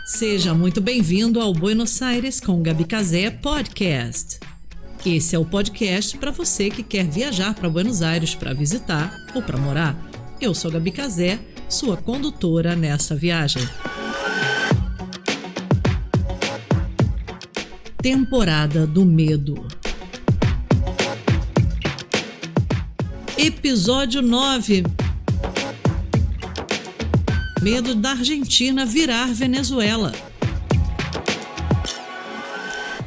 Seja muito bem-vindo ao Buenos Aires com Gabi Casé Podcast. Esse é o podcast para você que quer viajar para Buenos Aires para visitar ou para morar. Eu sou Gabi Casé, sua condutora nessa viagem. Temporada do Medo. Episódio 9. Medo da Argentina virar Venezuela.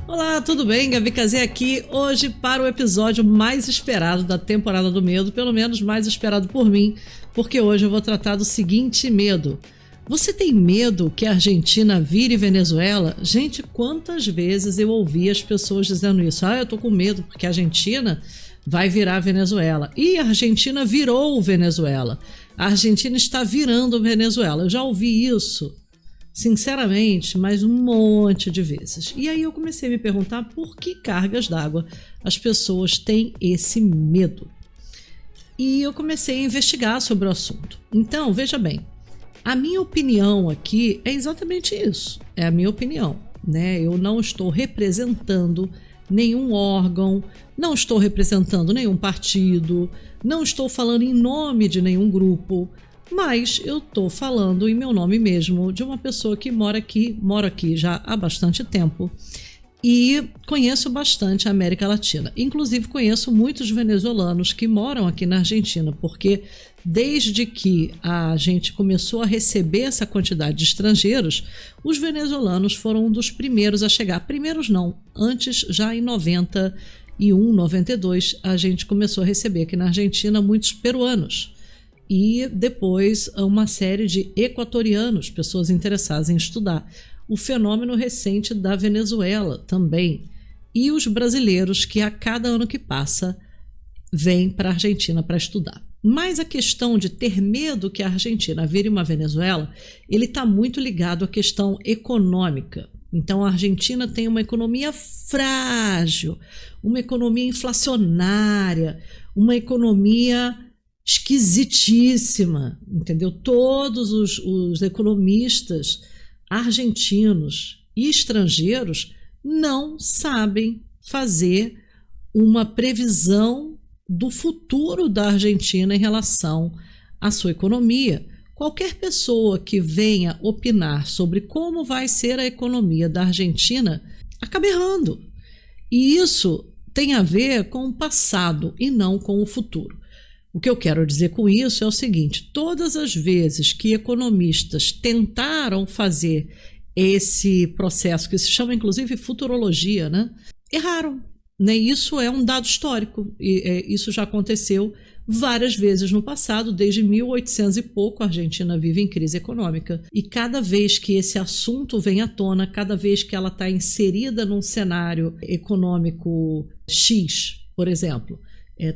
Olá, tudo bem? Gabi Casé aqui, hoje para o episódio mais esperado da temporada do medo, pelo menos mais esperado por mim, porque hoje eu vou tratar do seguinte medo. Você tem medo que a Argentina vire Venezuela? Gente, quantas vezes eu ouvi as pessoas dizendo isso? Eu tô com medo porque a Argentina vai virar Venezuela. E a Argentina virou Venezuela. A Argentina está virando Venezuela. Eu já ouvi isso, sinceramente, mas um monte de vezes. E aí eu comecei a me perguntar por que cargas d'água as pessoas têm esse medo. E eu comecei a investigar sobre o assunto. Então, veja bem, a minha opinião aqui é exatamente isso. É a minha opinião, né? Eu não estou representando nenhum órgão, não estou representando nenhum partido, não estou falando em nome de nenhum grupo, mas eu estou falando em meu nome mesmo, de uma pessoa que moro aqui já há bastante tempo e conheço bastante a América Latina. Inclusive conheço muitos venezuelanos que moram aqui na Argentina, porque desde que a gente começou a receber essa quantidade de estrangeiros, os venezuelanos foram um dos primeiros a chegar. Primeiros não, antes, já em 91, 92, a gente começou a receber aqui na Argentina muitos peruanos. E depois uma série de equatorianos, pessoas interessadas em estudar. O fenômeno recente da Venezuela também. E os brasileiros que a cada ano que passa vêm para a Argentina para estudar. Mas a questão de ter medo que a Argentina vire uma Venezuela, ele está muito ligado à questão econômica. Então a Argentina tem uma economia frágil, uma economia inflacionária, uma economia esquisitíssima, entendeu? Todos os economistas argentinos e estrangeiros não sabem fazer uma previsão do futuro da Argentina em relação à sua economia. Qualquer pessoa que venha opinar sobre como vai ser a economia da Argentina acaba errando. E isso tem a ver com o passado e não com o futuro. O que eu quero dizer com isso é o seguinte: todas as vezes que economistas tentaram fazer esse processo, que se chama inclusive futurologia, né, erraram. Né? Isso é um dado histórico, e isso já aconteceu várias vezes no passado, desde 1800 e pouco a Argentina vive em crise econômica. E cada vez que esse assunto vem à tona, cada vez que ela está inserida num cenário econômico X, por exemplo,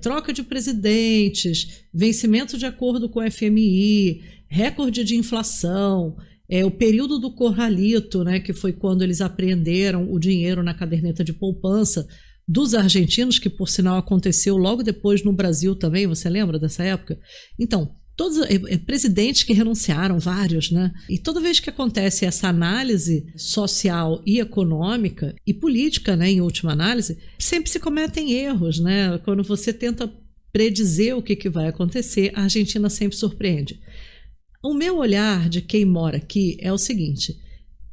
troca de presidentes, vencimento de acordo com o FMI, recorde de inflação, o período do corralito, né, que foi quando eles apreenderam o dinheiro na caderneta de poupança dos argentinos, que por sinal aconteceu logo depois no Brasil também, você lembra dessa época? Então, todos presidentes que renunciaram, vários, né? E toda vez que acontece essa análise social e econômica e política, né, em última análise, sempre se cometem erros, né? Quando você tenta predizer o que vai acontecer, a Argentina sempre surpreende. O meu olhar de quem mora aqui é o seguinte: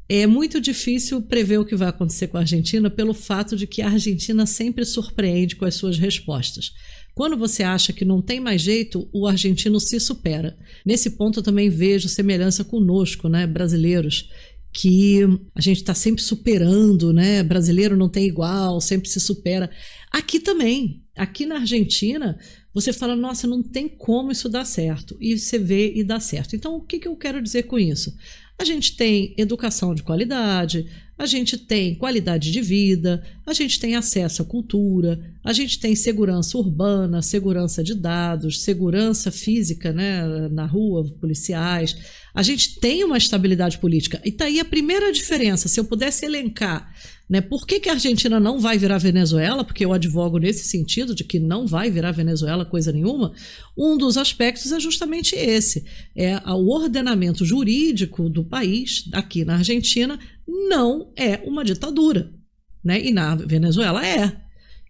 é muito difícil prever o que vai acontecer com a Argentina pelo fato de que a Argentina sempre surpreende com as suas respostas. Quando você acha que não tem mais jeito, o argentino se supera. Nesse ponto eu também vejo semelhança conosco, né, brasileiros, que a gente está sempre superando, né? Brasileiro não tem igual, sempre se supera. Aqui também, aqui na Argentina, você fala, nossa, não tem como isso dar certo. E você vê e dá certo. Então, o que eu quero dizer com isso? A gente tem educação de qualidade, a gente tem qualidade de vida, a gente tem acesso à cultura, a gente tem segurança urbana, segurança de dados, segurança física, né, na rua, policiais. A gente tem uma estabilidade política. E está aí a primeira diferença. Se eu pudesse elencar né? Por que a Argentina não vai virar Venezuela? Porque eu advogo nesse sentido de que não vai virar Venezuela coisa nenhuma. Um dos aspectos é justamente esse. O ordenamento jurídico do país, aqui na Argentina, não é uma ditadura, né? E na Venezuela é.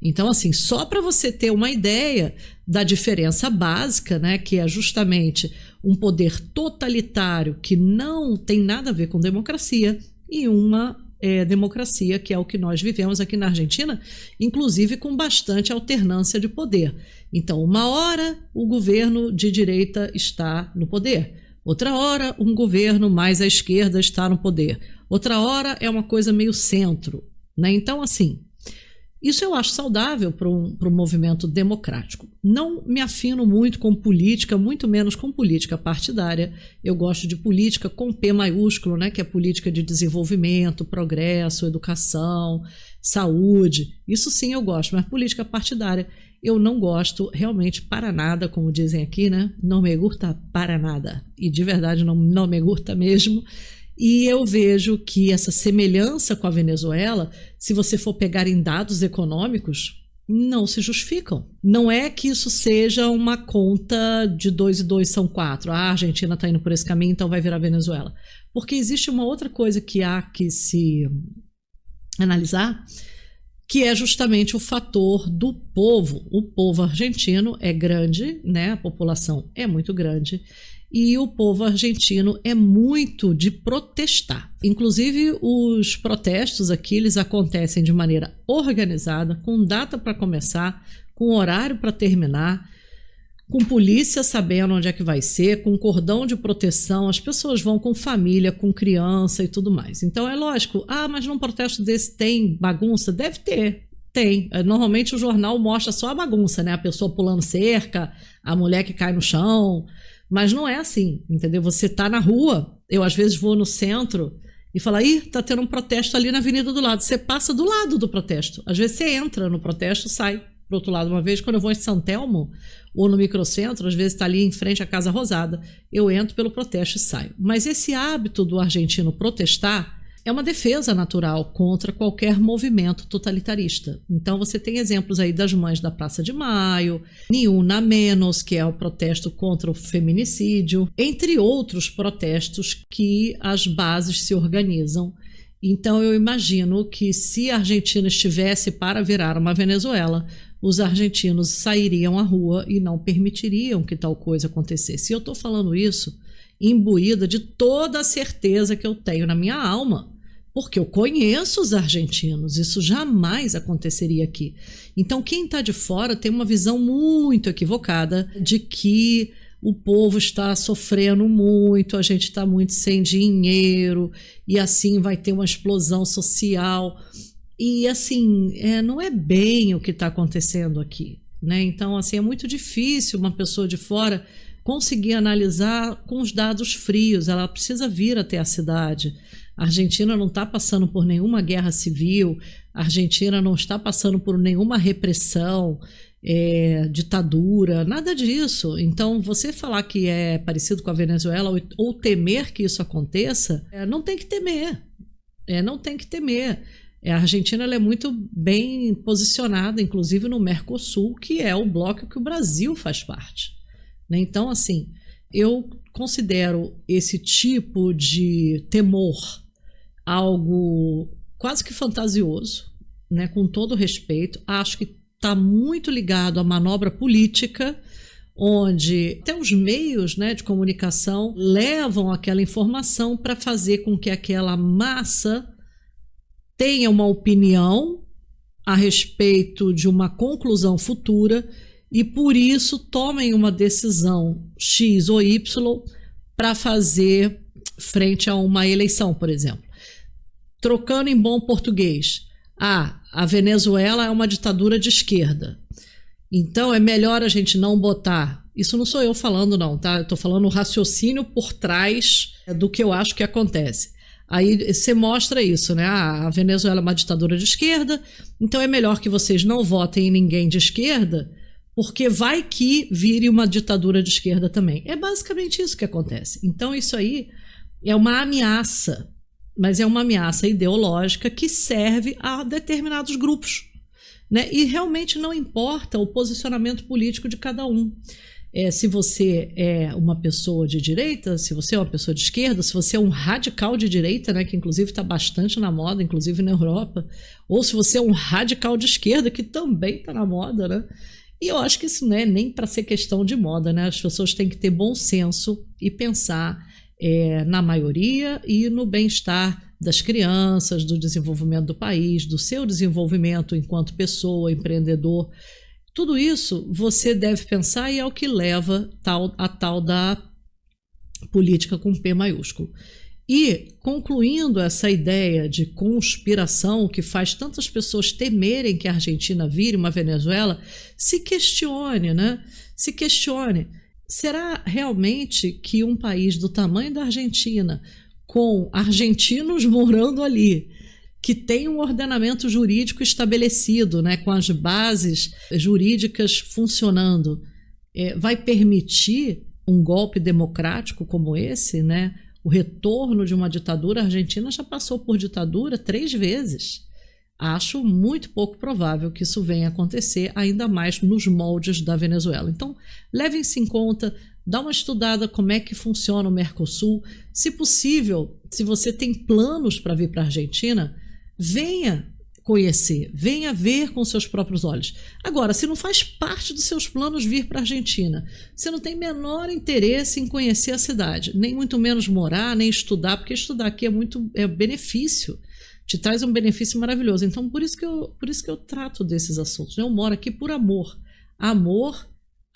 Então, assim, só para você ter uma ideia da diferença básica, né, que é justamente um poder totalitário que não tem nada a ver com democracia e uma democracia, que é o que nós vivemos aqui na Argentina, inclusive com bastante alternância de poder. Então, uma hora o governo de direita está no poder, outra hora um governo mais à esquerda está no poder, outra hora é uma coisa meio centro, né? Então, assim, isso eu acho saudável para um movimento democrático. Não me afino muito com política, muito menos com política partidária. Eu gosto de política com P maiúsculo, né, que é política de desenvolvimento, progresso, educação, saúde. Isso sim eu gosto, mas política partidária eu não gosto realmente para nada, como dizem aqui, né? Não me gusta para nada. E de verdade não me gusta mesmo. E eu vejo que essa semelhança com a Venezuela, se você for pegar em dados econômicos, não se justificam. Não é que isso seja uma conta de 2 e 2 são 4. A Argentina está indo por esse caminho, então vai virar Venezuela. Porque existe uma outra coisa que há que se analisar, que é justamente o fator do povo. O povo argentino é grande, né? A população é muito grande. E o povo argentino é muito de protestar. Inclusive, os protestos aqui, eles acontecem de maneira organizada, com data para começar, com horário para terminar, com polícia sabendo onde é que vai ser, com cordão de proteção, as pessoas vão com família, com criança e tudo mais. Então, é lógico, mas num protesto desse tem bagunça? Deve ter. Tem. Normalmente o jornal mostra só a bagunça, né? A pessoa pulando cerca, a mulher que cai no chão. Mas não é assim, entendeu? Você tá na rua, eu às vezes vou no centro e falo, tá tendo um protesto ali na avenida do lado. Você passa do lado do protesto. Às vezes você entra no protesto, sai pro outro lado. Uma vez, quando eu vou em São Telmo ou no microcentro, às vezes está ali em frente à Casa Rosada, eu entro pelo protesto e saio. Mas esse hábito do argentino protestar é uma defesa natural contra qualquer movimento totalitarista. Então você tem exemplos aí das mães da Praça de Maio, Ni Una Menos, que é o protesto contra o feminicídio, entre outros protestos que as bases se organizam. Então eu imagino que se a Argentina estivesse para virar uma Venezuela, os argentinos sairiam à rua e não permitiriam que tal coisa acontecesse. E eu estou falando isso imbuída de toda a certeza que eu tenho na minha alma, porque eu conheço os argentinos, isso jamais aconteceria aqui. Então, quem está de fora tem uma visão muito equivocada de que o povo está sofrendo muito, a gente está muito sem dinheiro, e assim vai ter uma explosão social. E assim, não é bem o que está acontecendo aqui, né? Então, assim, é muito difícil uma pessoa de fora conseguir analisar com os dados frios. Ela precisa vir até a cidade. A Argentina não está passando por nenhuma guerra civil, a Argentina não está passando por nenhuma repressão, ditadura, nada disso. Então, você falar que é parecido com a Venezuela ou temer que isso aconteça, não tem que temer. Não tem que temer. A Argentina ela é muito bem posicionada, inclusive no Mercosul, que é o bloco que o Brasil faz parte. Então, assim, eu considero esse tipo de temor algo quase que fantasioso, né? Com todo respeito. Acho que está muito ligado à manobra política, onde até os meios, né, de comunicação levam aquela informação para fazer com que aquela massa tenha uma opinião a respeito de uma conclusão futura e, por isso, tomem uma decisão X ou Y para fazer frente a uma eleição, por exemplo. Trocando em bom português, a Venezuela é uma ditadura de esquerda, então é melhor a gente não botar. Isso não sou eu falando, não, tá? Eu estou falando o raciocínio por trás do que eu acho que acontece. Aí você mostra isso, né? A Venezuela é uma ditadura de esquerda, então é melhor que vocês não votem em ninguém de esquerda, porque vai que vire uma ditadura de esquerda também. É basicamente isso que acontece. Então isso aí é uma ameaça mas é uma ameaça ideológica que serve a determinados grupos, né? E realmente não importa o posicionamento político de cada um. Se você é uma pessoa de direita, se você é uma pessoa de esquerda, se você é um radical de direita, né, que inclusive está bastante na moda, inclusive na Europa, ou se você é um radical de esquerda, que também está na moda, né? E eu acho que isso não é nem para ser questão de moda, né? As pessoas têm que ter bom senso e pensar na maioria e no bem-estar das crianças, do desenvolvimento do país, do seu desenvolvimento enquanto pessoa, empreendedor. Tudo isso você deve pensar e é o que leva a tal da política com P maiúsculo. E, concluindo essa ideia de conspiração que faz tantas pessoas temerem que a Argentina vire uma Venezuela, se questione, né? Se questione. Será realmente que um país do tamanho da Argentina, com argentinos morando ali, que tem um ordenamento jurídico estabelecido, né, com as bases jurídicas funcionando, vai permitir um golpe democrático como esse, né? O retorno de uma ditadura. A Argentina já passou por ditadura 3 vezes. Acho muito pouco provável que isso venha a acontecer, ainda mais nos moldes da Venezuela. Então, levem-se em conta, dá uma estudada como é que funciona o Mercosul. Se possível, se você tem planos para vir para a Argentina, venha conhecer, venha ver com seus próprios olhos. Agora, se não faz parte dos seus planos vir para a Argentina, você não tem menor interesse em conhecer a cidade, nem muito menos morar, nem estudar, porque estudar aqui é benefício, te traz um benefício maravilhoso. Então, por isso que eu trato desses assuntos. Eu moro aqui por amor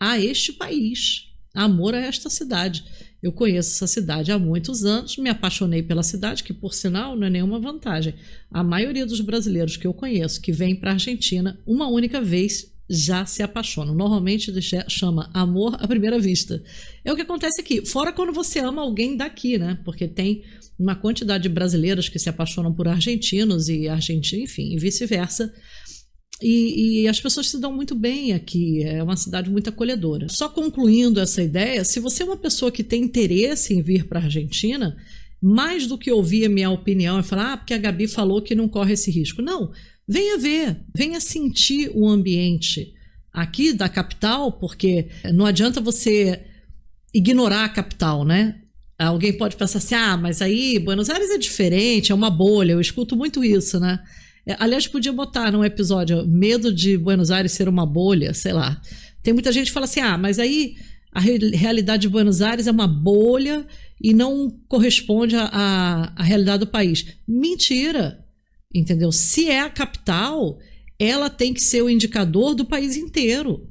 a este país, amor a esta cidade. Eu conheço essa cidade há muitos anos, me apaixonei pela cidade, que por sinal não é nenhuma vantagem. A maioria dos brasileiros que eu conheço que vêm para a Argentina uma única vez já se apaixonam. Normalmente chama amor à primeira vista. É o que acontece aqui, fora quando você ama alguém daqui, né? Porque tem uma quantidade de brasileiros que se apaixonam por argentinos e enfim, e vice-versa. E as pessoas se dão muito bem aqui, é uma cidade muito acolhedora. Só concluindo essa ideia, se você é uma pessoa que tem interesse em vir para a Argentina, mais do que ouvir a minha opinião e falar, porque a Gabi falou que não corre esse risco. Não, venha ver, venha sentir o ambiente aqui da capital, porque não adianta você ignorar a capital, né? Alguém pode pensar assim, mas aí Buenos Aires é diferente, é uma bolha, eu escuto muito isso, né? Aliás, podia botar num episódio medo de Buenos Aires ser uma bolha, sei lá. Tem muita gente que fala assim, mas aí a realidade de Buenos Aires é uma bolha e não corresponde à realidade do país. Mentira, entendeu? Se é a capital, ela tem que ser o indicador do país inteiro,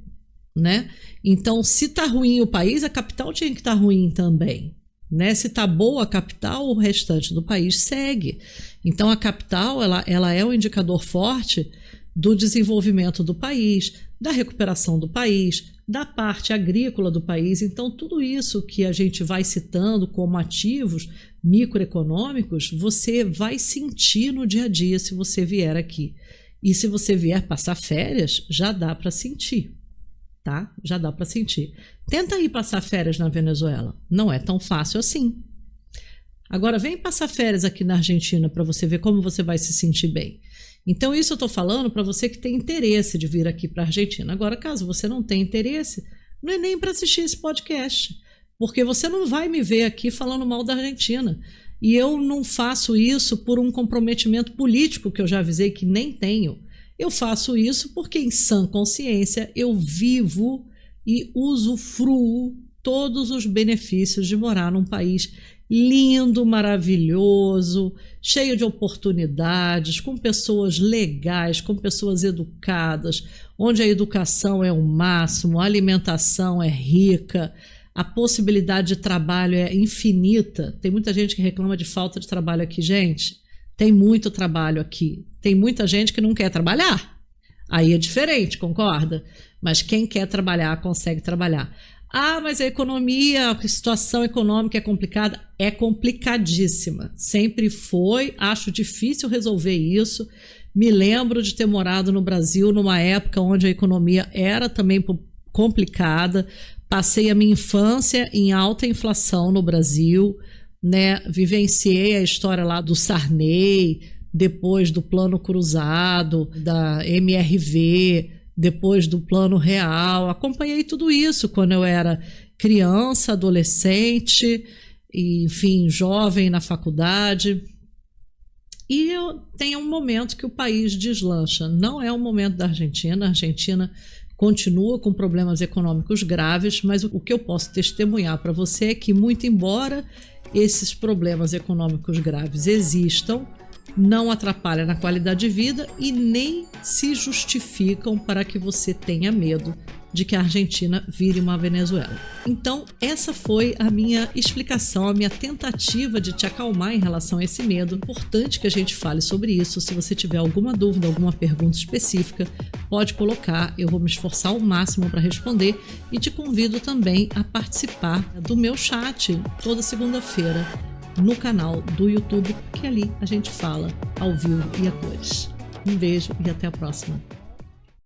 né? Então, se tá ruim o país, a capital tinha que estar ruim também, né? Se tá boa a capital, o restante do país segue. Então a capital ela é um indicador forte do desenvolvimento do país, da recuperação do país, da parte agrícola do país. Então tudo isso que a gente vai citando como ativos microeconômicos, você vai sentir no dia a dia se você vier aqui. E se você vier passar férias, já dá para sentir. Tá? Já dá para sentir. Tenta ir passar férias na Venezuela. Não é tão fácil assim. Agora, vem passar férias aqui na Argentina para você ver como você vai se sentir bem. Então, isso eu estou falando para você que tem interesse de vir aqui para a Argentina. Agora, caso você não tenha interesse, não é nem para assistir esse podcast, porque você não vai me ver aqui falando mal da Argentina. E eu não faço isso por um comprometimento político, que eu já avisei que nem tenho. Eu faço isso porque, em sã consciência, eu vivo e usufruo todos os benefícios de morar num país lindo, maravilhoso, cheio de oportunidades, com pessoas legais, com pessoas educadas, onde a educação é o máximo, a alimentação é rica, a possibilidade de trabalho é infinita. Tem muita gente que reclama de falta de trabalho aqui, gente. Tem muito trabalho aqui. Tem muita gente que não quer trabalhar. Aí é diferente, concorda? Mas quem quer trabalhar, consegue trabalhar. Mas a economia, a situação econômica é complicada. É complicadíssima. Sempre foi. Acho difícil resolver isso. Me lembro de ter morado no Brasil numa época onde a economia era também complicada. Passei a minha infância em alta inflação no Brasil, né? Vivenciei a história lá do Sarney, depois do Plano Cruzado, da MRV, depois do Plano Real. Acompanhei tudo isso quando eu era criança, adolescente, e, enfim, jovem na faculdade. E tem um momento que o país deslancha. Não é o momento da Argentina. A Argentina continua com problemas econômicos graves, mas o que eu posso testemunhar para você é que, muito embora esses problemas econômicos graves existam, não atrapalham na qualidade de vida e nem se justificam para que você tenha medo de que a Argentina vire uma Venezuela. Então, essa foi a minha explicação, a minha tentativa de te acalmar em relação a esse medo. Importante que a gente fale sobre isso. Se você tiver alguma dúvida, alguma pergunta específica, pode colocar, eu vou me esforçar ao máximo para responder, e te convido também a participar do meu chat toda segunda-feira no canal do YouTube, que ali a gente fala ao vivo e a cores. Um beijo e até a próxima.